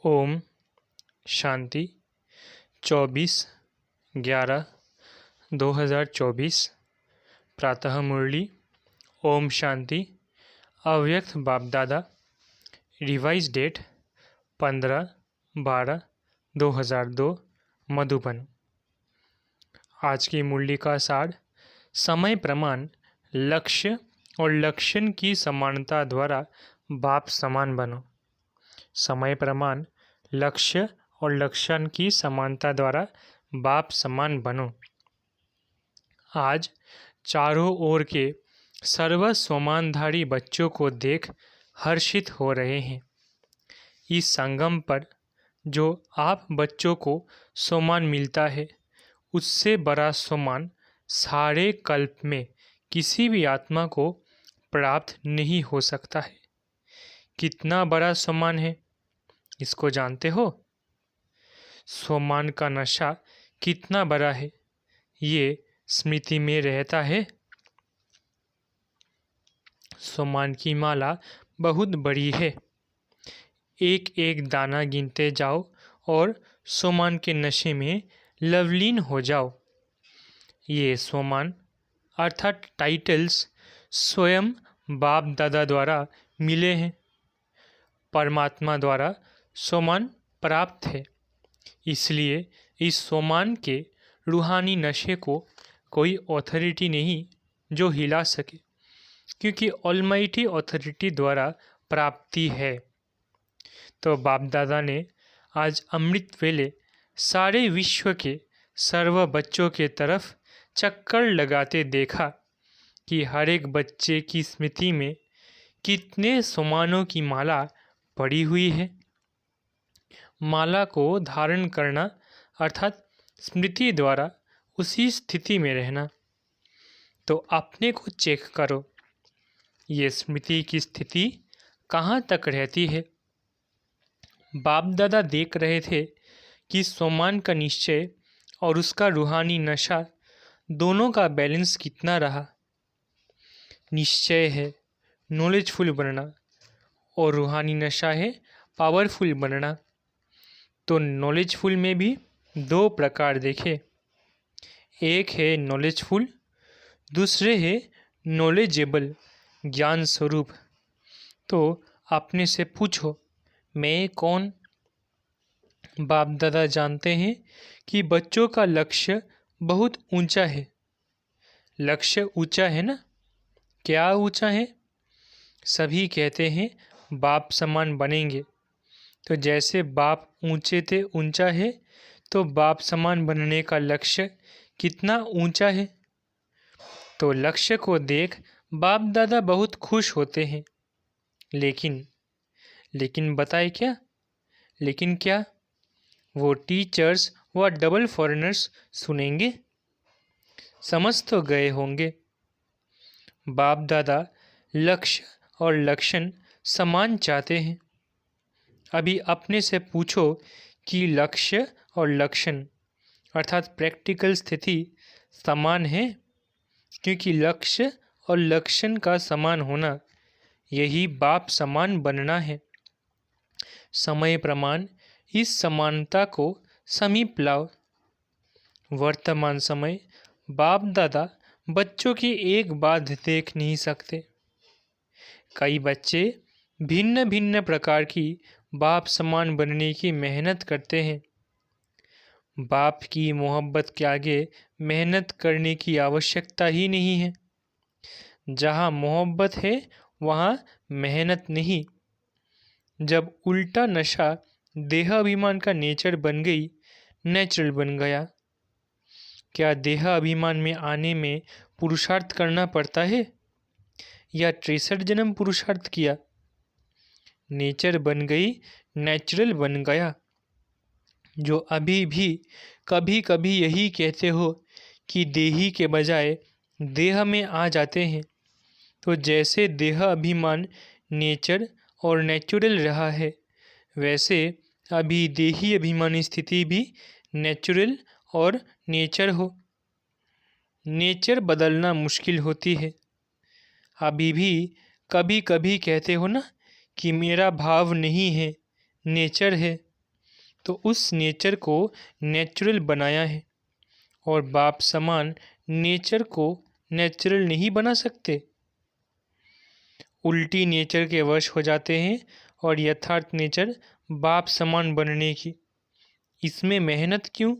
ओम शांति 24/11/2024 प्रातः मुरली। ओम शांति। अव्यक्त बाप दादा। Revise date 15/12/2002 Madhuban. आज की मुरली का सार समय प्रमाण, लक्ष्य और लक्षण की समानता द्वारा बाप समान बनो। समय प्रमाण, लक्ष्य और लक्षण की समानता द्वारा बाप समान बनो। आज चारों ओर के सर्व सोमानधारी बच्चों को देख हर्षित हो रहे हैं। इस संगम पर जो आप बच्चों को सोमान मिलता है, उससे बड़ा सोमान सारे कल्प में किसी भी आत्मा को प्राप्त नहीं हो सकता है। कितना बड़ा सोमान है, इसको जानते हो? सोमान का नशा कितना बड़ा है, ये स्मृति में रहता है। सोमान की माला बहुत बड़ी है। एक एक दाना गिनते जाओ और सोमान के नशे में लवलीन हो जाओ। ये सोमान अर्थात टाइटल्स स्वयं बाप दादा द्वारा मिले हैं। परमात्मा द्वारा सोमान प्राप्त है, इसलिए इस सोमान के रूहानी नशे को कोई अथॉरिटी नहीं जो हिला सके, क्योंकि ऑलमाइटी अथॉरिटी द्वारा प्राप्ति है। तो बाप दादा ने आज अमृत वेले सारे विश्व के सर्व बच्चों के तरफ चक्कर लगाते देखा कि हर एक बच्चे की स्मृति में कितने सोमानों की माला पड़ी हुई है। माला को धारण करना अर्थात स्मृति द्वारा उसी स्थिति में रहना। तो अपने को चेक करो, ये स्मृति की स्थिति कहाँ तक रहती है। बाप दादा देख रहे थे कि सोमान का निश्चय और उसका रूहानी नशा दोनों का बैलेंस कितना रहा। निश्चय है नॉलेजफुल बनना और रूहानी नशा है पावरफुल बनना। तो नॉलेजफुल में भी दो प्रकार देखे, एक है नॉलेजफुल, दूसरे है नॉलेजेबल, ज्ञान स्वरूप। तो अपने से पूछो, मैं कौन? बाप दादा जानते हैं कि बच्चों का लक्ष्य बहुत ऊंचा है। लक्ष्य ऊंचा है ना? क्या ऊंचा है? सभी कहते हैं बाप समान बनेंगे। तो जैसे बाप ऊंचे थे ऊंचा है, तो बाप समान बनने का लक्ष्य कितना ऊंचा है। तो लक्ष्य को देख बाप दादा बहुत खुश होते हैं। लेकिन बताए क्या? लेकिन क्या वो टीचर्स व डबल फॉरेनर्स सुनेंगे? समझ तो गए होंगे। बाप दादा लक्ष्य और लक्षण समान चाहते हैं। अभी अपने से पूछो कि लक्ष्य और लक्षण अर्थात प्रैक्टिकल स्थिति समान है, क्योंकि लक्ष्य और लक्षण का समान होना यही बाप समान बनना है। समय प्रमाण इस समानता को समीप लाओ। वर्तमान समय बाप दादा बच्चों की एक बात देख नहीं सकते। कई बच्चे भिन्न भिन्न प्रकार की बाप समान बनने की मेहनत करते हैं। बाप की मोहब्बत के आगे मेहनत करने की आवश्यकता ही नहीं है। जहाँ मोहब्बत है वहाँ मेहनत नहीं। जब उल्टा नशा देह अभिमान का नेचर बन गई, नेचुरल बन गया, क्या देह अभिमान में आने में पुरुषार्थ करना पड़ता है या 63 जन्म पुरुषार्थ किया? नेचर बन गई, नेचुरल बन गया। जो अभी भी कभी कभी यही कहते हो कि देही के बजाय देह में आ जाते हैं, तो जैसे देह अभिमान नेचर और नेचुरल रहा है, वैसे अभी देही अभिमानी स्थिति भी नेचुरल और नेचर हो। नेचर बदलना मुश्किल होती है। अभी भी कभी कभी कहते हो ना कि मेरा भाव नहीं है, नेचर है। तो उस नेचर को नेचुरल बनाया है, और बाप समान नेचर को नेचुरल नहीं बना सकते। उल्टी नेचर के वश हो जाते हैं और यथार्थ नेचर बाप समान बनने की, इसमें मेहनत क्यों?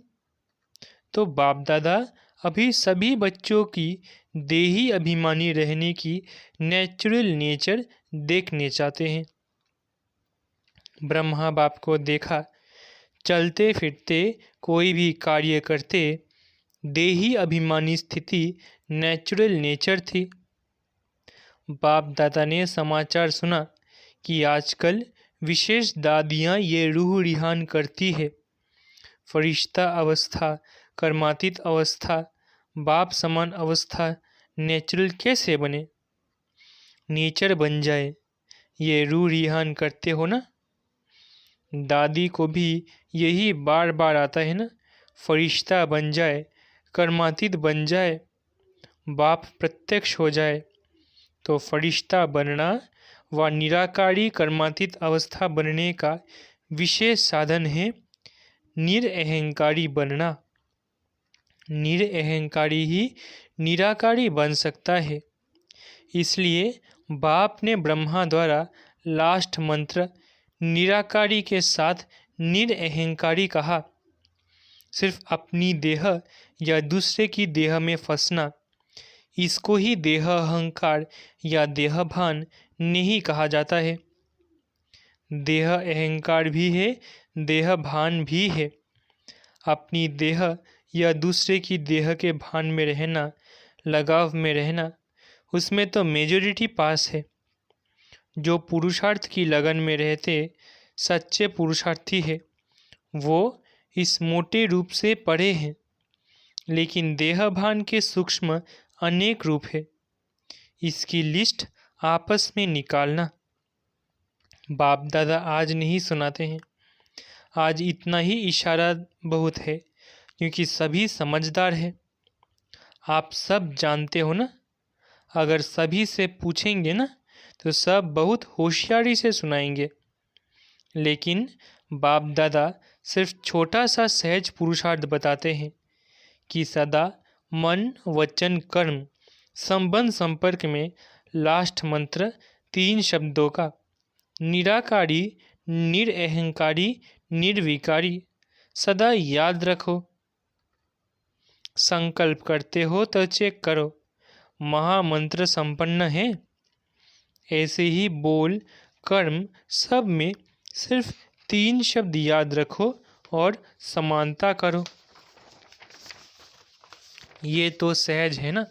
तो बाप दादा अभी सभी बच्चों की देही अभिमानी रहने की नेचुरल नेचर देखने चाहते हैं। ब्रह्मा बाप को देखा, चलते फिरते कोई भी कार्य करते, देही अभिमानी स्थिति नेचुरल नेचर थी। बाप दादा ने समाचार सुना कि आजकल विशेष दादियाँ ये रूह रिहान करती है। फरिश्ता अवस्था, कर्मातीत अवस्था, बाप समान अवस्था नेचुरल कैसे बने? नेचर बन जाए, ये रूह रिहान करते हो ना। दादी को भी यही बार बार आता है ना, फरिश्ता बन जाए, कर्मातीत बन जाए, बाप प्रत्यक्ष हो जाए। तो फरिश्ता बनना व निराकारी कर्मातीत अवस्था बनने का विशेष साधन है निरअहंकारी बनना। निरअहंकारी ही निराकारी बन सकता है। इसलिए बाप ने ब्रह्मा द्वारा लास्ट मंत्र निराकारी के साथ निरअहंकारी कहा। सिर्फ अपनी देह या दूसरे की देह में फंसना, इसको ही देह अहंकार या देह भान नहीं कहा जाता है। देह अहंकार भी है, देह भान भी है। अपनी देह या दूसरे की देह के भान में रहना, लगाव में रहना, उसमें तो मेजॉरिटी पास है। जो पुरुषार्थ की लगन में रहते सच्चे पुरुषार्थी है, वो इस मोटे रूप से पढ़े हैं। लेकिन देह भान के सूक्ष्म अनेक रूप है, इसकी लिस्ट आपस में निकालना। बाप दादा आज नहीं सुनाते हैं, आज इतना ही इशारा बहुत है, क्योंकि सभी समझदार है। आप सब जानते हो ना। अगर सभी से पूछेंगे ना तो सब बहुत होशियारी से सुनाएंगे। लेकिन बाप दादा सिर्फ छोटा सा सहज पुरुषार्थ बताते हैं कि सदा मन वचन कर्म संबंध संपर्क में लास्ट मंत्र 3 शब्दों का निराकारी, निरअहंकारी, निर्विकारी सदा याद रखो। संकल्प करते हो तो चेक करो, महामंत्र संपन्न है। ऐसे ही बोल कर्म सब में सिर्फ 3 शब्द याद रखो और समानता करो। ये तो सहज है ना।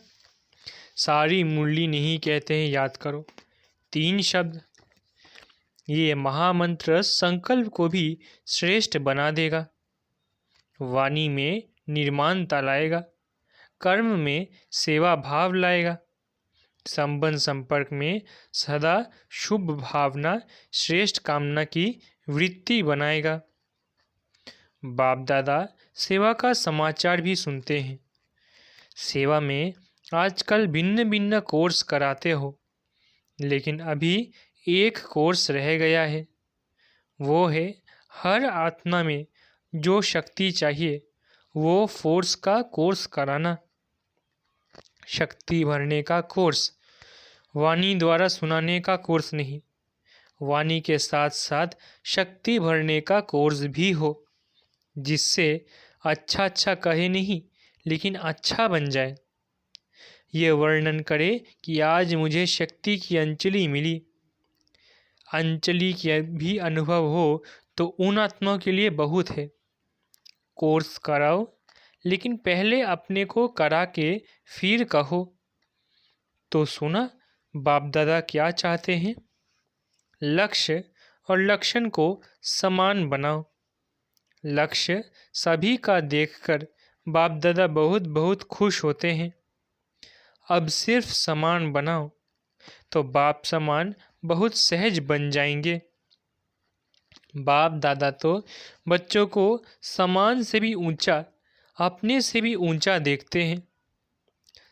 सारी मुरली नहीं कहते हैं याद करो, 3 शब्द। ये महामंत्र संकल्प को भी श्रेष्ठ बना देगा, वाणी में निर्माणता लाएगा, कर्म में सेवा भाव लाएगा, संबंध संपर्क में सदा शुभ भावना श्रेष्ठ कामना की वृत्ति बनाएगा। बाप दादा सेवा का समाचार भी सुनते हैं। सेवा में आजकल भिन्न भिन्न कोर्स कराते हो, लेकिन अभी एक कोर्स रह गया है। वो है हर आत्मा में जो शक्ति चाहिए वो फोर्स का कोर्स कराना। शक्ति भरने का कोर्स, वाणी द्वारा सुनाने का कोर्स नहीं। वाणी के साथ साथ शक्ति भरने का कोर्स भी हो, जिससे अच्छा अच्छा कहे नहीं लेकिन अच्छा बन जाए। ये वर्णन करे कि आज मुझे शक्ति की अंजलि मिली। अंजलि की भी अनुभव हो तो उन आत्माओं के लिए बहुत है। कोर्स कराओ, लेकिन पहले अपने को करा के फिर कहो। तो सुना बाप दादा क्या चाहते हैं? लक्ष्य और लक्षण को समान बनाओ। लक्ष्य सभी का देखकर बाप दादा बहुत बहुत खुश होते हैं। अब सिर्फ समान बनाओ तो बाप समान बहुत सहज बन जाएंगे। बाप दादा तो बच्चों को समान से भी ऊंचा, अपने से भी ऊंचा देखते हैं।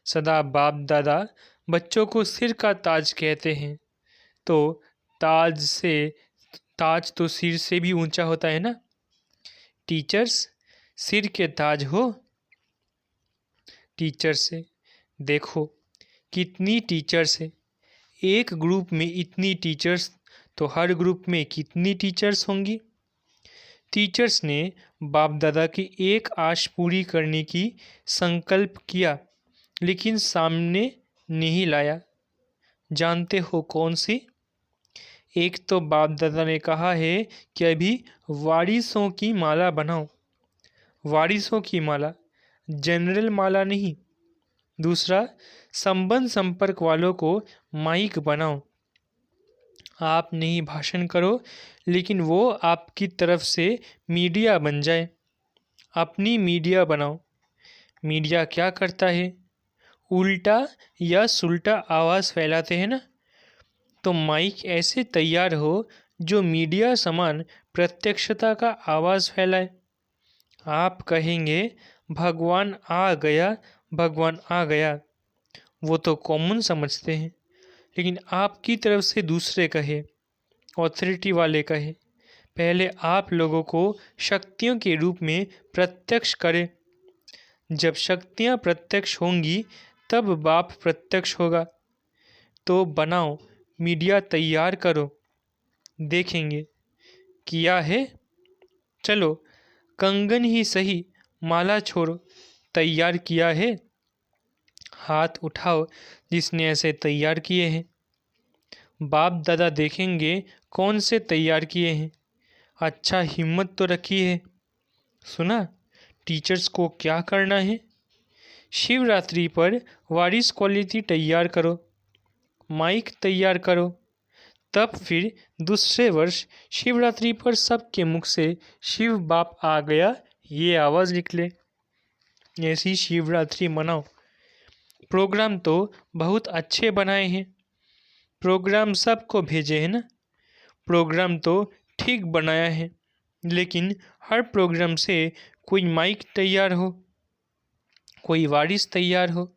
सदा बाप दादा बच्चों को सिर का ताज कहते हैं, तो ताज तो सिर से भी ऊंचा होता है ना। टीचर्स सिर के ताज हो। टीचर से देखो कितनी टीचर्स है, एक ग्रुप में इतनी टीचर्स तो हर ग्रुप में कितनी टीचर्स होंगी। टीचर्स ने बाप दादा की एक आश पूरी करने की संकल्प किया, लेकिन सामने नहीं लाया। जानते हो कौन सी? एक तो बाप दादा ने कहा है कि अभी वारिसों की माला बनाओ। वारिसों की माला, जनरल माला नहीं। दूसरा, संबंध संपर्क वालों को माइक बनाओ। आप नहीं भाषण करो, लेकिन वो आपकी तरफ से मीडिया बन जाए। अपनी मीडिया बनाओ। मीडिया क्या करता है? उल्टा या सुल्टा आवाज़ फैलाते हैं ना। तो माइक ऐसे तैयार हो जो मीडिया समान प्रत्यक्षता का आवाज़ फैलाए। आप कहेंगे भगवान आ गया, भगवान आ गया, वो तो कॉमन समझते हैं। लेकिन आपकी तरफ से दूसरे कहे, ऑथोरिटी वाले कहे, पहले आप लोगों को शक्तियों के रूप में प्रत्यक्ष करें। जब शक्तियाँ प्रत्यक्ष होंगी तब बाप प्रत्यक्ष होगा। तो बनाओ, मीडिया तैयार करो, देखेंगे। किया है? चलो कंगन ही सही, माला छोड़ो। तैयार किया है? हाथ उठाओ जिसने ऐसे तैयार किए हैं। बाप दादा देखेंगे कौन से तैयार किए हैं। अच्छा, हिम्मत तो रखी है। सुना टीचर्स को क्या करना है? शिवरात्रि पर वारिस क्वालिटी तैयार करो, माइक तैयार करो। तब फिर दूसरे वर्ष शिवरात्रि पर सबके मुख से शिव बाप आ गया ये आवाज़ निकले। ऐसी शिवरात्रि मनाओ। प्रोग्राम तो बहुत अच्छे बनाए हैं। प्रोग्राम सबको भेजे हैं ना। प्रोग्राम तो ठीक बनाया है, लेकिन हर प्रोग्राम से कोई माइक तैयार हो, कोई वारिस तैयार हो।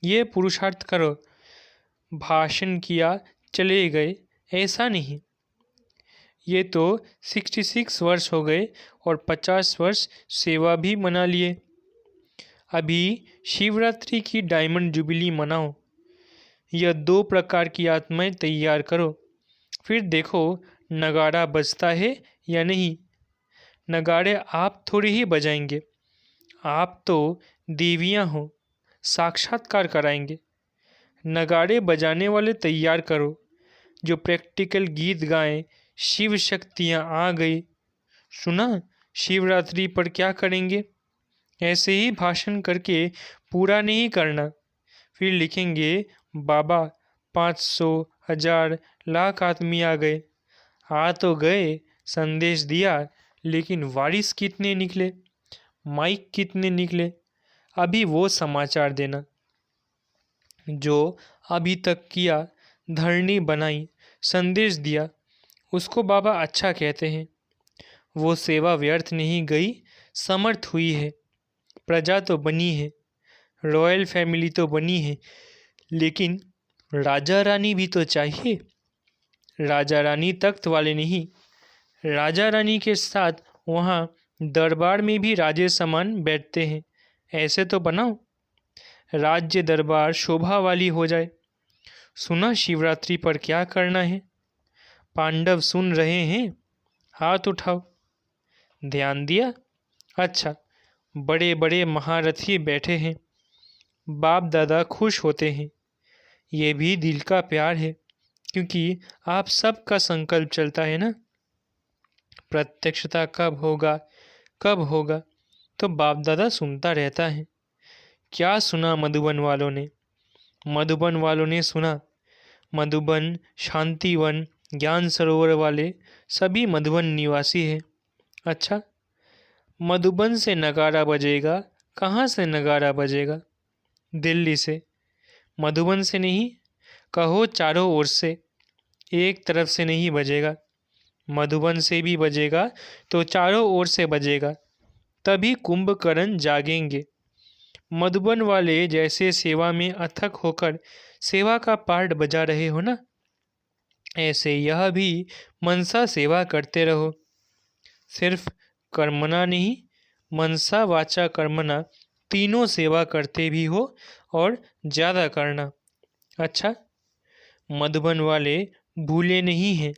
ये पुरुषार्थ करो। भाषण किया चले गए ऐसा नहीं। ये तो 66 वर्ष हो गए और 50 वर्ष सेवा भी मना लिए। अभी शिवरात्रि की डायमंड जुबिली मनाओ। यह 2 प्रकार की आत्माएं तैयार करो। फिर देखो नगाड़ा बजता है या नहीं। नगाड़े आप थोड़ी ही बजाएंगे, आप तो देवियां हो, साक्षात्कार कराएंगे। नगाड़े बजाने वाले तैयार करो जो प्रैक्टिकल गीत गाएं। शिव शक्तियाँ आ गई। सुना शिवरात्रि पर क्या करेंगे? ऐसे ही भाषण करके पूरा नहीं करना। फिर लिखेंगे बाबा 500, 1000, लाख आदमी आ गए। आ तो गए, संदेश दिया, लेकिन वारिस कितने निकले, माइक कितने निकले, अभी वो समाचार देना। जो अभी तक किया, धरनी बनाई, संदेश दिया, उसको बाबा अच्छा कहते हैं। वो सेवा व्यर्थ नहीं गई, समर्थ हुई है। प्रजा तो बनी है, रॉयल फैमिली तो बनी है, लेकिन राजा रानी भी तो चाहिए। राजा रानी तख्त वाले नहीं, राजा रानी के साथ वहाँ दरबार में भी राजे समान बैठते हैं। ऐसे तो बनाओ, राज्य दरबार शोभा वाली हो जाए। सुना शिवरात्रि पर क्या करना है? पांडव सुन रहे हैं, हाथ उठाओ। ध्यान दिया? अच्छा, बड़े बड़े महारथी बैठे हैं। बाप दादा खुश होते हैं। ये भी दिल का प्यार है, क्योंकि आप सबका संकल्प चलता है ना। प्रत्यक्षता कब होगा, कब होगा, तो बाप दादा सुनता रहता है। क्या सुना मधुबन वालों ने? मधुबन वालों ने सुना। मधुबन, शांतिवन, ज्ञान सरोवर वाले सभी मधुबन निवासी हैं। अच्छा, मधुबन से नगाड़ा बजेगा। कहाँ से नगाड़ा बजेगा? दिल्ली से। मधुबन से नहीं, कहो चारों ओर से, एक तरफ से नहीं बजेगा। मधुबन से भी बजेगा तो चारों ओर से बजेगा, तभी कुंभकर्ण जागेंगे। मधुबन वाले जैसे सेवा में अथक होकर सेवा का पार्ट बजा रहे हो ना, ऐसे यह भी मनसा सेवा करते रहो। सिर्फ कर्मणा नहीं, मनसा वाचा कर्मणा तीनों सेवा करते भी हो और ज़्यादा करना। अच्छा, मधुबन वाले भूले नहीं हैं।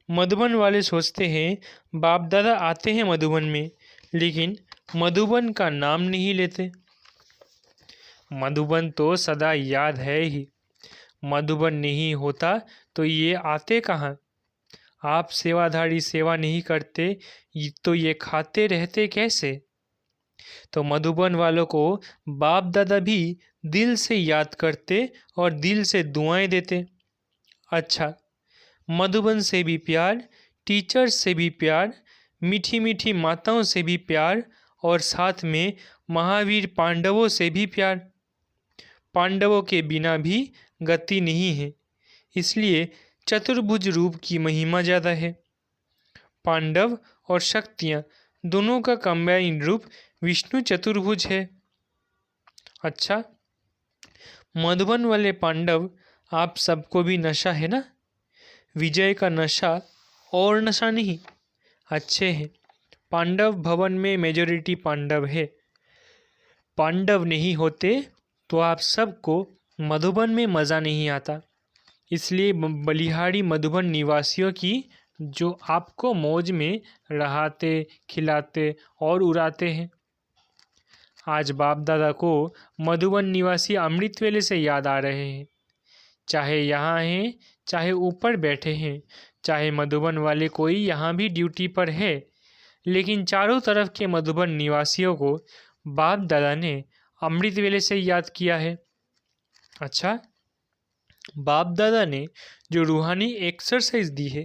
मधुबन वाले सोचते हैं बाप दादा आते हैं मधुबन में, लेकिन मधुबन का नाम नहीं लेते। मधुबन तो सदा याद है ही। मधुबन नहीं होता तो ये आते कहाँ? आप सेवाधारी सेवा नहीं करते तो ये खाते रहते कैसे? तो मधुबन वालों को बाप दादा भी दिल से याद करते और दिल से दुआएं देते। अच्छा, मधुबन से भी प्यार, टीचर्स से भी प्यार, मीठी मीठी माताओं से भी प्यार और साथ में महावीर पांडवों से भी प्यार। पांडवों के बिना भी गति नहीं है, इसलिए चतुर्भुज रूप की महिमा ज़्यादा है। पांडव और शक्तियाँ दोनों का कंबाइन रूप विष्णु चतुर्भुज है। अच्छा, मधुबन वाले पांडव आप सबको भी नशा है ना? विजय का नशा और नशा नहीं, अच्छे हैं। पांडव भवन में मेजॉरिटी पांडव है। पांडव नहीं होते तो आप सबको मधुबन में मज़ा नहीं आता। इसलिए बलिहारी मधुबन निवासियों की जो आपको मौज में रहाते, खिलाते और उड़ाते हैं। आज बाप दादा को मधुबन निवासी अमृत वेले से याद आ रहे हैं। चाहे यहाँ हैं, चाहे ऊपर बैठे हैं, चाहे मधुबन वाले कोई यहाँ भी ड्यूटी पर है, लेकिन चारों तरफ के मधुबन निवासियों को बाप दादा ने अमृत वेले से याद किया है। अच्छा, बाप दादा ने जो रूहानी एक्सरसाइज दी है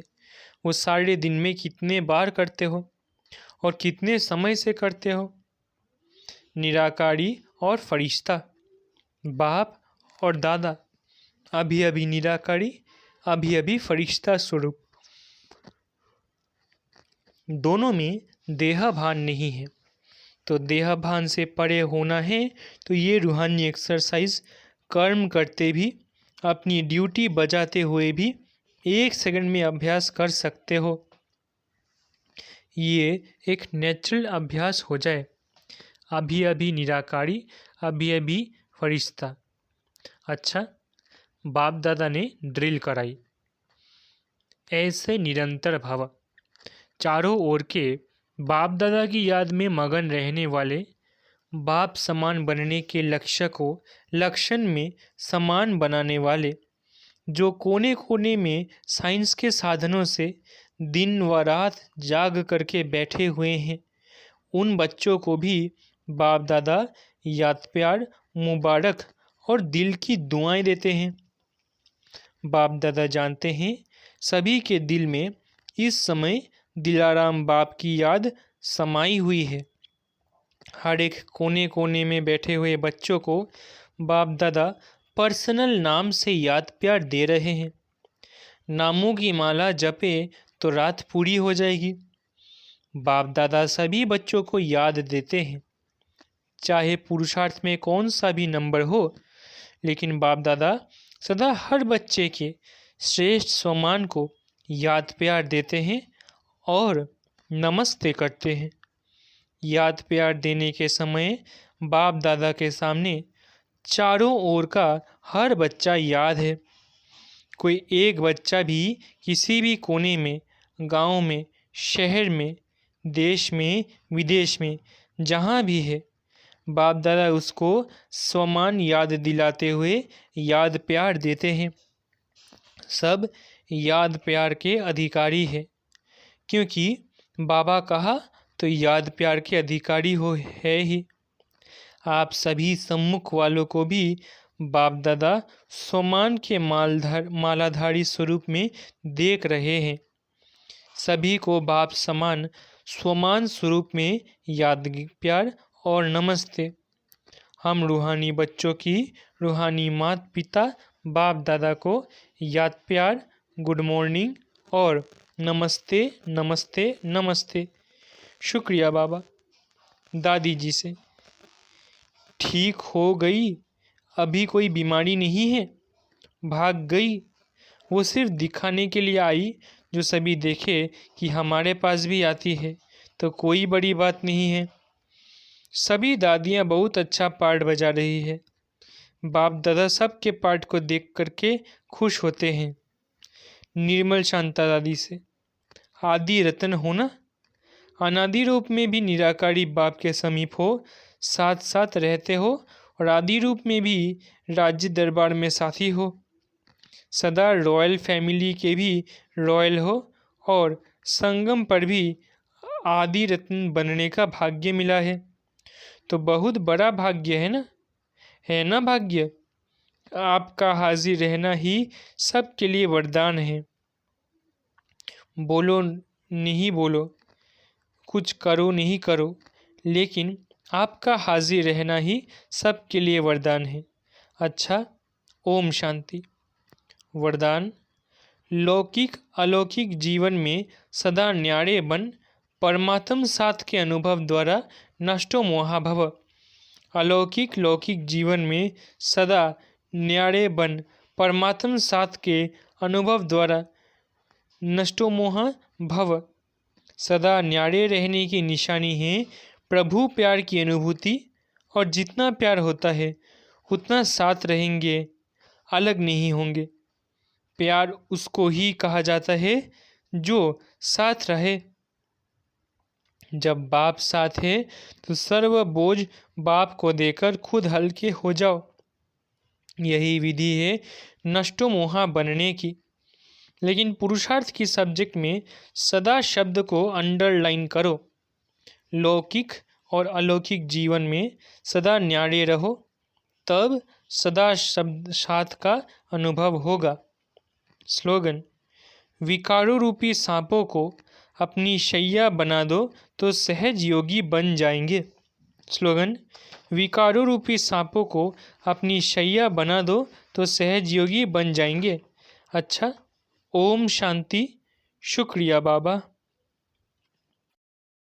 वो सारे दिन में कितने बार करते हो और कितने समय से करते हो? निराकारी और फरिश्ता, बाप और दादा, अभी अभी निराकारी, अभी अभी फरिश्ता स्वरूप, दोनों में देहभान नहीं है। तो देहभान से परे होना है तो ये रूहानी एक्सरसाइज कर्म करते भी, अपनी ड्यूटी बजाते हुए भी 1 सेकंड में अभ्यास कर सकते हो। ये एक नेचुरल अभ्यास हो जाए। अभी अभी निराकारी, अभी अभी फरिश्ता। अच्छा, बाप दादा ने ड्रिल कराई। ऐसे निरंतर भाव, चारों ओर के बाप दादा की याद में मगन रहने वाले, बाप समान बनने के लक्ष्य को लक्षण में समान बनाने वाले, जो कोने कोने में साइंस के साधनों से दिन व रात जाग करके बैठे हुए हैं, उन बच्चों को भी बाप दादा याद, प्यार, मुबारक और दिल की दुआएं देते हैं। बाप दादा जानते हैं सभी के दिल में इस समय दिलाराम बाप की याद समाई हुई है। हर एक कोने कोने में बैठे हुए बच्चों को बाप दादा पर्सनल नाम से याद प्यार दे रहे हैं। नामों की माला जपे तो रात पूरी हो जाएगी। बाप दादा सभी बच्चों को याद देते हैं, चाहे पुरुषार्थ में कौन सा भी नंबर हो, लेकिन बाप दादा सदा हर बच्चे के श्रेष्ठ सम्मान को याद प्यार देते हैं और नमस्ते करते हैं। याद प्यार देने के समय बाप दादा के सामने चारों ओर का हर बच्चा याद है। कोई एक बच्चा भी किसी भी कोने में, गांव में, शहर में, देश में, विदेश में, जहाँ भी है, बाप दादा उसको सम्मान याद दिलाते हुए याद प्यार देते हैं। सब याद प्यार के अधिकारी है, क्योंकि बाबा कहा तो याद प्यार के अधिकारी हो है ही। आप सभी सम्मुख वालों को भी बाप दादा सम्मान के मालाधारी स्वरूप में देख रहे हैं। सभी को बाप समान स्वमान स्वरूप में याद प्यार और नमस्ते। हम रूहानी बच्चों की रूहानी माता पिता बाप दादा को याद प्यार, गुड मॉर्निंग और नमस्ते नमस्ते नमस्ते। शुक्रिया बाबा। दादी जी से, ठीक हो गई, अभी कोई बीमारी नहीं है, भाग गई। वो सिर्फ दिखाने के लिए आई, जो सभी देखे कि हमारे पास भी आती है तो कोई बड़ी बात नहीं है। सभी दादियाँ बहुत अच्छा पाठ बजा रही है। बाप दादा सबके पाठ को देख करके खुश होते हैं। निर्मल शांता दादी से, आदि रतन हो ना, अनादि रूप में भी निराकारी बाप के समीप हो, साथ साथ रहते हो, और आदि रूप में भी राज्य दरबार में साथी हो, सदा रॉयल फैमिली के भी रॉयल हो, और संगम पर भी आदि रत्न बनने का भाग्य मिला है। तो बहुत बड़ा भाग्य है ना भाग्य। आपका हाजिर रहना ही सबके लिए वरदान है। बोलो नहीं बोलो, कुछ करो नहीं करो, लेकिन आपका हाजिर रहना ही सबके लिए वरदान है। अच्छा, ओम शांति। वरदान: लौकिक अलौकिक जीवन में सदा न्यारे बन, परमात्म साथ के अनुभव द्वारा नष्टो मोहा भव। अलौकिक लौकिक जीवन में सदा न्यारे बन, परमात्म साथ के अनुभव द्वारा नष्टो मोहा भव। सदा न्यारे रहने की निशानी है प्रभु प्यार की अनुभूति, और जितना प्यार होता है उतना साथ रहेंगे, अलग नहीं होंगे। प्यार उसको ही कहा जाता है जो साथ रहे। जब बाप साथ है तो सर्व बोझ बाप को देकर खुद हल्के हो जाओ। यही विधि है नष्टो मोहा बनने की। लेकिन पुरुषार्थ की सब्जेक्ट में सदा शब्द को अंडरलाइन करो। लौकिक और अलौकिक जीवन में सदा न्यारे रहो, तब सदा शब्द साथ का अनुभव होगा। स्लोगन: विकारों रूपी सांपों को अपनी शैया बना दो तो सहज योगी बन जाएंगे। स्लोगन: विकारों रूपी सांपों को अपनी शैया बना दो तो सहज योगी बन जाएंगे। अच्छा, ओम शांति। शुक्रिया बाबा।